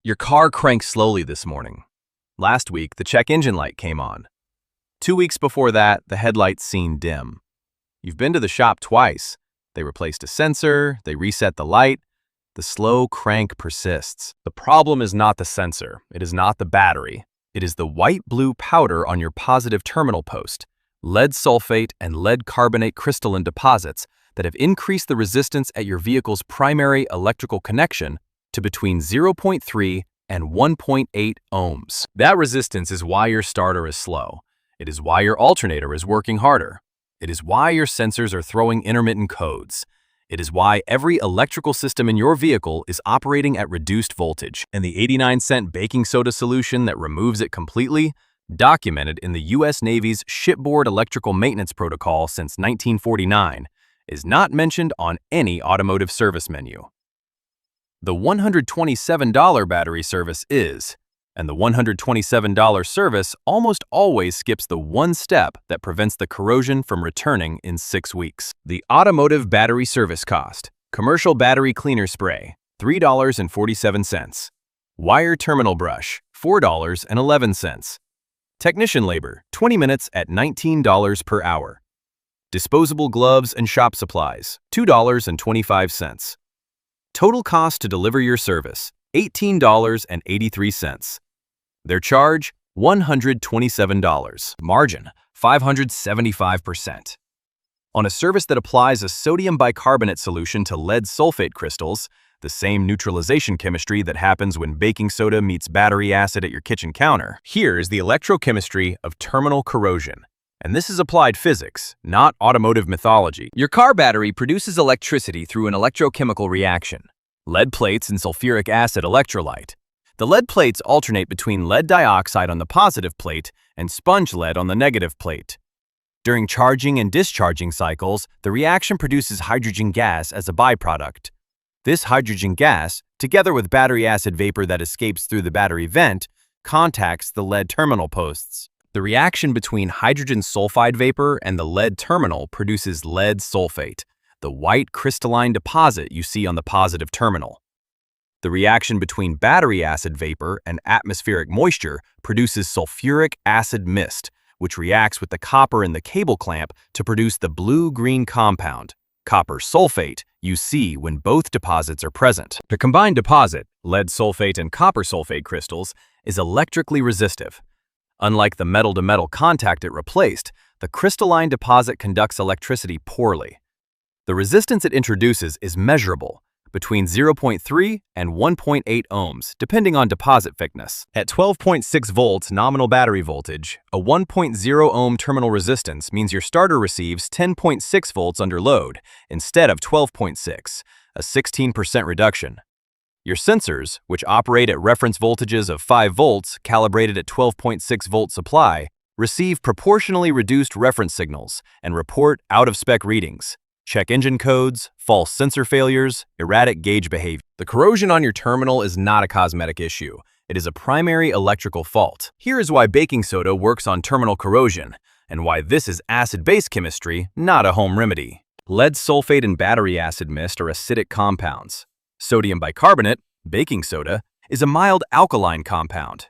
Your car cranked slowly this morning. Last week, the check engine light came on. 2 weeks before that, the headlights seemed dim. You've been to the shop twice. They replaced a sensor, they reset the light. The slow crank persists. The problem is not the sensor, it is not the battery. It is the white-blue powder on your positive terminal post, lead sulfate and lead carbonate crystalline deposits that have increased the resistance at your vehicle's primary electrical connection to between 0.3 and 1.8 ohms. That resistance is why your starter is slow. It is why your alternator is working harder. It is why your sensors are throwing intermittent codes. It is why every electrical system in your vehicle is operating at reduced voltage. And the 89-cent baking soda solution that removes it completely, documented in the U.S. Navy's shipboard electrical maintenance protocol since 1949, is not mentioned on any automotive service menu. The $127 battery service is, and the $127 service almost always skips the one step that prevents the corrosion from returning in 6 weeks. The automotive battery service cost: commercial battery cleaner spray, $3.47. Wire terminal brush, $4.11. Technician labor, 20 minutes at $19 per hour. Disposable gloves and shop supplies, $2.25. Total cost to deliver your service, $18.83. Their charge, $127. Margin, 575%. On a service that applies a sodium bicarbonate solution to lead sulfate crystals, the same neutralization chemistry that happens when baking soda meets battery acid at your kitchen counter, here is the electrochemistry of terminal corrosion. And this is applied physics, not automotive mythology. Your car battery produces electricity through an electrochemical reaction. Lead plates and sulfuric acid electrolyte. The lead plates alternate between lead dioxide on the positive plate and sponge lead on the negative plate. During charging and discharging cycles, the reaction produces hydrogen gas as a byproduct. This hydrogen gas, together with battery acid vapor that escapes through the battery vent, contacts the lead terminal posts. The reaction between hydrogen sulfide vapor and the lead terminal produces lead sulfate, the white crystalline deposit you see on the positive terminal. The reaction between battery acid vapor and atmospheric moisture produces sulfuric acid mist, which reacts with the copper in the cable clamp to produce the blue-green compound, copper sulfate, you see when both deposits are present. The combined deposit, lead sulfate and copper sulfate crystals, is electrically resistive. Unlike the metal-to-metal contact it replaced, the crystalline deposit conducts electricity poorly. The resistance it introduces is measurable, between 0.3 and 1.8 ohms, depending on deposit thickness. At 12.6 volts nominal battery voltage, a 1.0 ohm terminal resistance means your starter receives 10.6 volts under load, instead of 12.6, a 16% reduction. Your sensors, which operate at reference voltages of 5 volts calibrated at 12.6 volt supply, receive proportionally reduced reference signals and report out-of-spec readings, check engine codes, false sensor failures, erratic gauge behavior. The corrosion on your terminal is not a cosmetic issue. It is a primary electrical fault. Here is why baking soda works on terminal corrosion, and why this is acid-base chemistry, not a home remedy. Lead sulfate and battery acid mist are acidic compounds. Sodium bicarbonate, baking soda, is a mild alkaline compound.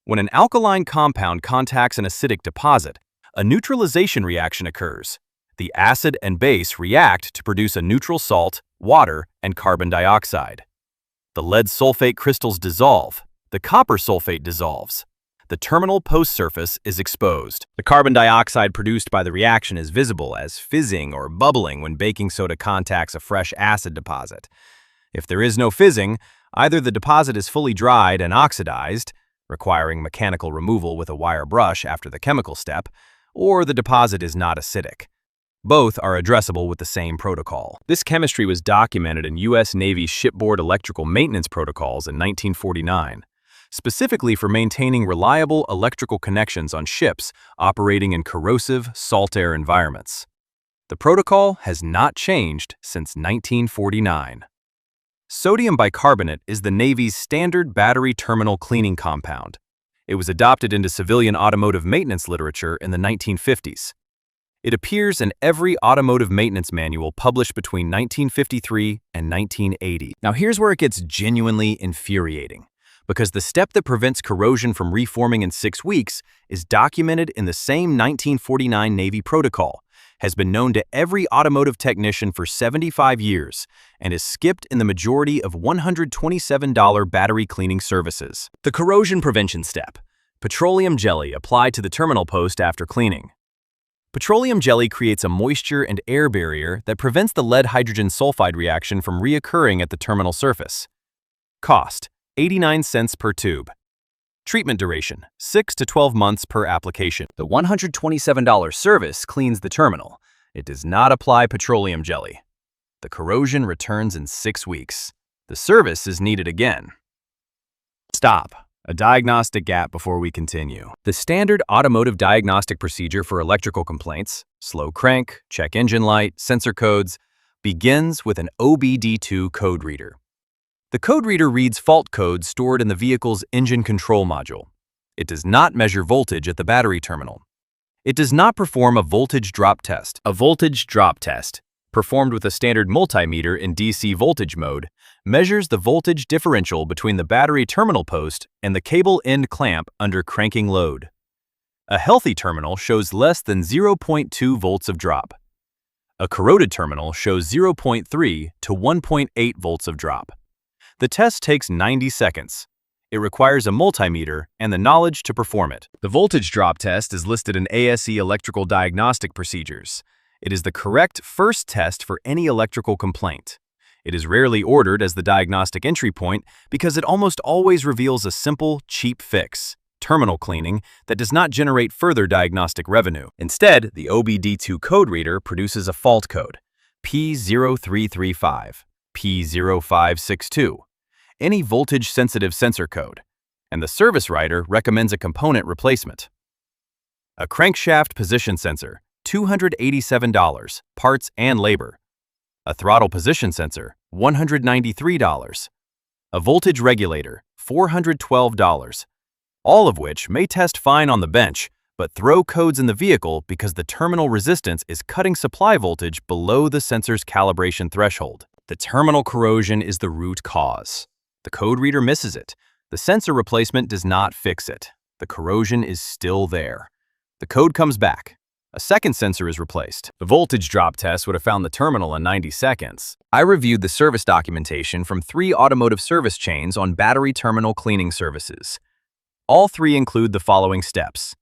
When an alkaline compound contacts an acidic deposit, a neutralization reaction occurs. The acid and base react to produce a neutral salt, water, and carbon dioxide. The lead sulfate crystals dissolve. The copper sulfate dissolves. The terminal post surface is exposed. The carbon dioxide produced by the reaction is visible as fizzing or bubbling when baking soda contacts a fresh acid deposit. If there is no fizzing, either the deposit is fully dried and oxidized, requiring mechanical removal with a wire brush after the chemical step, or the deposit is not acidic. Both are addressable with the same protocol. This chemistry was documented in U.S. Navy shipboard electrical maintenance protocols in 1949, specifically for maintaining reliable electrical connections on ships operating in corrosive, salt-air environments. The protocol has not changed since 1949. Sodium bicarbonate is the Navy's standard battery terminal cleaning compound. It was adopted into civilian automotive maintenance literature in the 1950s. It appears in every automotive maintenance manual published between 1953 and 1980. Now here's where it gets genuinely infuriating. because the step that prevents corrosion from reforming in 6 weeks is documented in the same 1949 Navy protocol, has been known to every automotive technician for 75 years, and is skipped in the majority of $127 battery cleaning services. The corrosion prevention step. Petroleum jelly applied to the terminal post after cleaning. Petroleum jelly creates a moisture and air barrier that prevents the lead-hydrogen sulfide reaction from reoccurring at the terminal surface. Cost: 89 cents per tube. Treatment duration: 6 to 12 months per application. The $127 service cleans the terminal. It does not apply petroleum jelly. The corrosion returns in 6 weeks. The service is needed again. Stop. A diagnostic gap before we continue. The standard automotive diagnostic procedure for electrical complaints, slow crank, check engine light, sensor codes, begins with an OBD2 code reader. The code reader reads fault codes stored in the vehicle's engine control module. It does not measure voltage at the battery terminal. It does not perform a voltage drop test. A voltage drop test, performed with a standard multimeter in DC voltage mode, measures the voltage differential between the battery terminal post and the cable end clamp under cranking load. A healthy terminal shows less than 0.2 volts of drop. A corroded terminal shows 0.3 to 1.8 volts of drop. The test takes 90 seconds. It requires a multimeter and the knowledge to perform it. The voltage drop test is listed in ASE electrical diagnostic procedures. It is the correct first test for any electrical complaint. It is rarely ordered as the diagnostic entry point because it almost always reveals a simple, cheap fix, terminal cleaning, that does not generate further diagnostic revenue. Instead, the OBD2 code reader produces a fault code, P0335, P0562, any voltage-sensitive sensor code, and the service writer recommends a component replacement. A crankshaft position sensor, $287, parts and labor. A throttle position sensor, $193. A voltage regulator, $412. All of which may test fine on the bench, but throw codes in the vehicle because the terminal resistance is cutting supply voltage below the sensor's calibration threshold. The terminal corrosion is the root cause. The code reader misses it. The sensor replacement does not fix it. The corrosion is still there. The code comes back. A second sensor is replaced. The voltage drop test would have found the terminal in 90 seconds. I reviewed the service documentation from 3 automotive service chains on battery terminal cleaning services. All 3 include the following steps: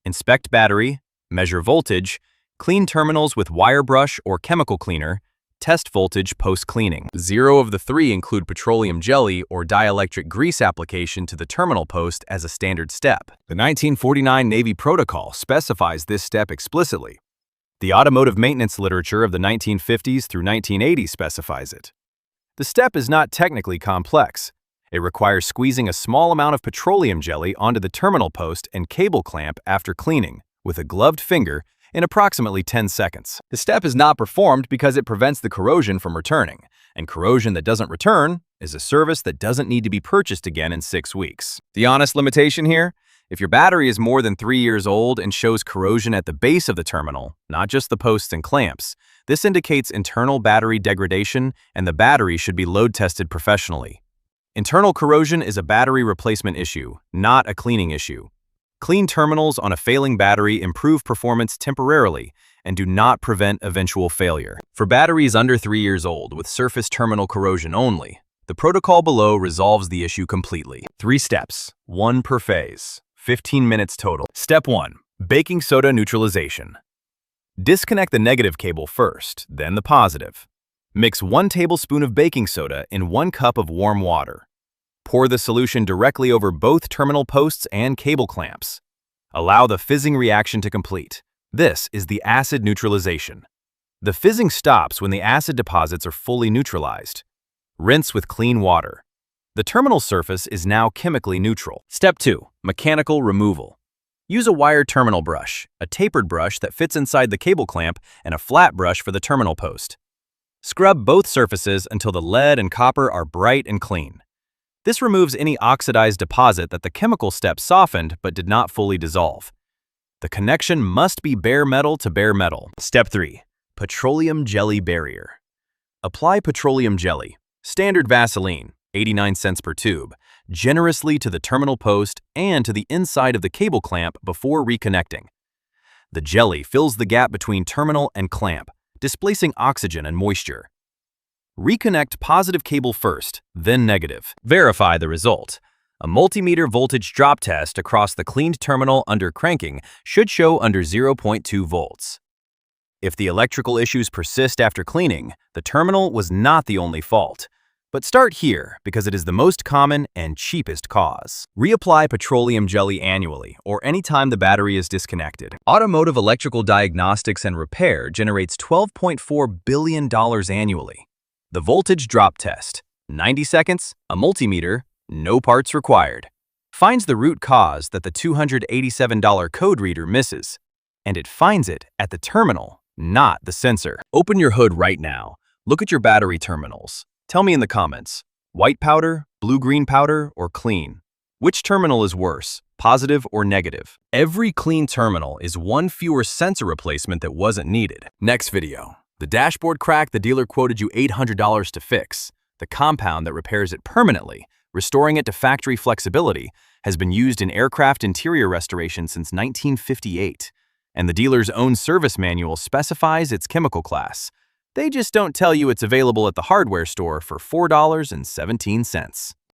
inspect battery, measure voltage, clean terminals with wire brush or chemical cleaner, test voltage post-cleaning. 0 of the 3 include petroleum jelly or dielectric grease application to the terminal post as a standard step. The 1949 Navy Protocol specifies this step explicitly. The automotive maintenance literature of the 1950s through 1980s specifies it. The step is not technically complex. It requires squeezing a small amount of petroleum jelly onto the terminal post and cable clamp after cleaning, with a gloved finger, in approximately 10 seconds. The step is not performed because it prevents the corrosion from returning, and corrosion that doesn't return is a service that doesn't need to be purchased again in 6 weeks. The honest limitation here? If your battery is more than 3 years old and shows corrosion at the base of the terminal, not just the posts and clamps, this indicates internal battery degradation, and the battery should be load tested professionally. Internal corrosion is a battery replacement issue, not a cleaning issue. Clean terminals on a failing battery improve performance temporarily and do not prevent eventual failure. For batteries under 3 years old with surface terminal corrosion only, the protocol below resolves the issue completely. 3 steps, 1 per phase, 15 minutes total. Step 1. Baking soda neutralization. Disconnect the negative cable first, then the positive. Mix 1 tablespoon of baking soda in 1 cup of warm water. Pour the solution directly over both terminal posts and cable clamps. Allow the fizzing reaction to complete. This is the acid neutralization. The fizzing stops when the acid deposits are fully neutralized. Rinse with clean water. The terminal surface is now chemically neutral. Step 2. Mechanical removal. Use a wire terminal brush, a tapered brush that fits inside the cable clamp, and a flat brush for the terminal post. Scrub both surfaces until the lead and copper are bright and clean. This removes any oxidized deposit that the chemical step softened but did not fully dissolve. The connection must be bare metal to bare metal. Step 3. Petroleum jelly barrier. Apply petroleum jelly, standard Vaseline, 89 cents per tube, generously to the terminal post and to the inside of the cable clamp before reconnecting. The jelly fills the gap between terminal and clamp, displacing oxygen and moisture. Reconnect positive cable first, then negative. Verify the result. A multimeter voltage drop test across the cleaned terminal under cranking should show under 0.2 volts. If the electrical issues persist after cleaning, the terminal was not the only fault. But start here because it is the most common and cheapest cause. Reapply petroleum jelly annually or anytime the battery is disconnected. Automotive electrical diagnostics and repair generates $12.4 billion annually. The voltage drop test, 90 seconds, a multimeter, no parts required, finds the root cause that the $287 code reader misses, and it finds it at the terminal, not the sensor. Open your hood right now. Look at your battery terminals. Tell me in the comments, white powder, blue-green powder, or clean? Which terminal is worse, positive or negative? Every clean terminal is one fewer sensor replacement that wasn't needed. Next video. The dashboard crack the dealer quoted you $800 to fix. The compound that repairs it permanently, restoring it to factory flexibility, has been used in aircraft interior restoration since 1958. And the dealer's own service manual specifies its chemical class. They just don't tell you it's available at the hardware store for $4.17.